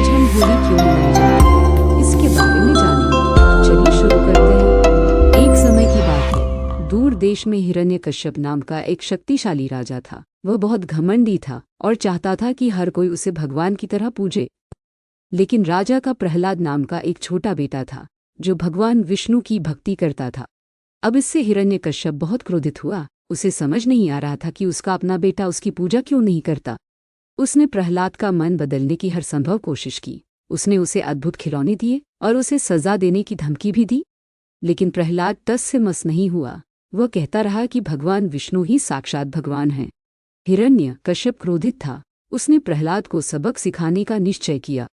आज हम होली क्यों मनाई जाती है इसके बारे में जानेंगे। तो चलिए शुरू करते हैं। एक समय की बात है, दूर देश में हिरण्यकश्यप नाम का एक शक्तिशाली राजा था। वह बहुत घमंडी था और चाहता था कि हर कोई उसे भगवान की तरह पूजे। लेकिन राजा का प्रहलाद नाम का एक छोटा बेटा था जो भगवान विष्णु की भक्ति करता था। अब इससे हिरण्यकश्यप बहुत क्रोधित हुआ। उसे समझ नहीं आ रहा था कि उसका अपना बेटा उसकी पूजा क्यों नहीं करता। उसने प्रहलाद का मन बदलने की हर संभव कोशिश की। उसने उसे अद्भुत खिलौने दिए और उसे सजा देने की धमकी भी दी। लेकिन प्रहलाद टस से मस नहीं हुआ। वह कहता रहा कि भगवान विष्णु ही साक्षात भगवान हैं। हिरण्यकश्यप क्रोधित था। उसने प्रहलाद को सबक सिखाने का निश्चय किया।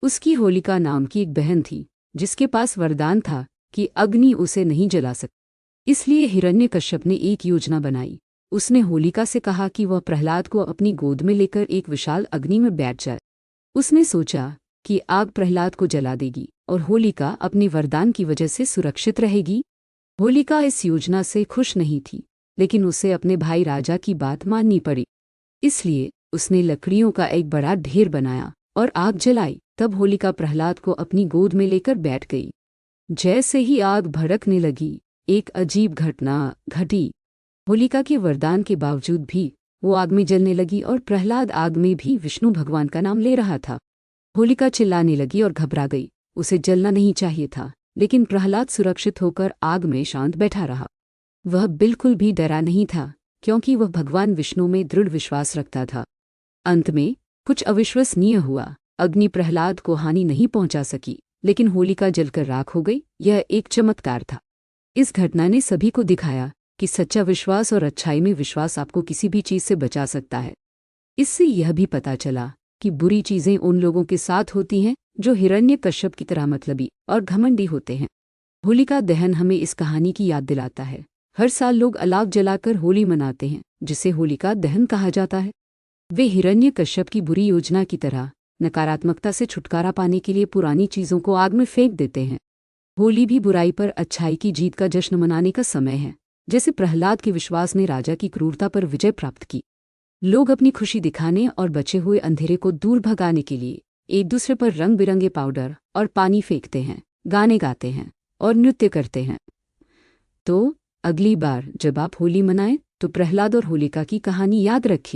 उसकी होलिका नाम की एक बहन थी जिसके पास वरदान था कि अग्नि उसे नहीं जला सकती। इसलिए हिरण्यकश्यप ने एक योजना बनाई। उसने होलिका से कहा कि वह प्रहलाद को अपनी गोद में लेकर एक विशाल अग्नि में बैठ जाए। उसने सोचा कि आग प्रहलाद को जला देगी और होलिका अपने वरदान की वजह से सुरक्षित रहेगी। होलिका इस योजना से खुश नहीं थी, लेकिन उसे अपने भाई राजा की बात माननी पड़ी। इसलिए उसने लकड़ियों का एक बड़ा ढेर बनाया और आग जलाई। तब होलिका प्रहलाद को अपनी गोद में लेकर बैठ गई। जैसे ही आग भड़कने लगी, एक अजीब घटना घटी। होलिका के वरदान के बावजूद भी वो आग में जलने लगी और प्रहलाद आग में भी विष्णु भगवान का नाम ले रहा था। होलिका चिल्लाने लगी और घबरा गई। उसे जलना नहीं चाहिए था, लेकिन प्रहलाद सुरक्षित होकर आग में शांत बैठा रहा। वह बिल्कुल भी डरा नहीं था, क्योंकि वह भगवान विष्णु में दृढ़ विश्वास रखता था। अंत में कुछ अविश्वसनीय हुआ। अग्नि प्रहलाद को हानि नहीं पहुंचा सकी, लेकिन होलिका जलकर राख हो गई। यह एक चमत्कार था। इस घटना ने सभी को दिखाया कि सच्चा विश्वास और अच्छाई में विश्वास आपको किसी भी चीज से बचा सकता है। इससे यह भी पता चला कि बुरी चीजें उन लोगों के साथ होती हैं जो हिरण्यकश्यप की तरह मतलबी और घमंडी होते हैं। होलिका दहन हमें इस कहानी की याद दिलाता है। हर साल लोग अलाव जलाकर होली मनाते हैं, जिसे होलिका दहन कहा जाता है। वे हिरण्यकश्यप की बुरी योजना की तरह नकारात्मकता से छुटकारा पाने के लिए पुरानी चीजों को आग में फेंक देते हैं। होली भी बुराई पर अच्छाई की जीत का जश्न मनाने का समय है। जैसे प्रहलाद के विश्वास ने राजा की क्रूरता पर विजय प्राप्त की। लोग अपनी खुशी दिखाने और बचे हुए अंधेरे को दूर भगाने के लिए एक दूसरे पर रंग बिरंगे पाउडर और पानी फेंकते हैं, गाने गाते हैं और नृत्य करते हैं। तो अगली बार जब आप होली मनाएं तो प्रहलाद और होलिका की कहानी याद रखिए।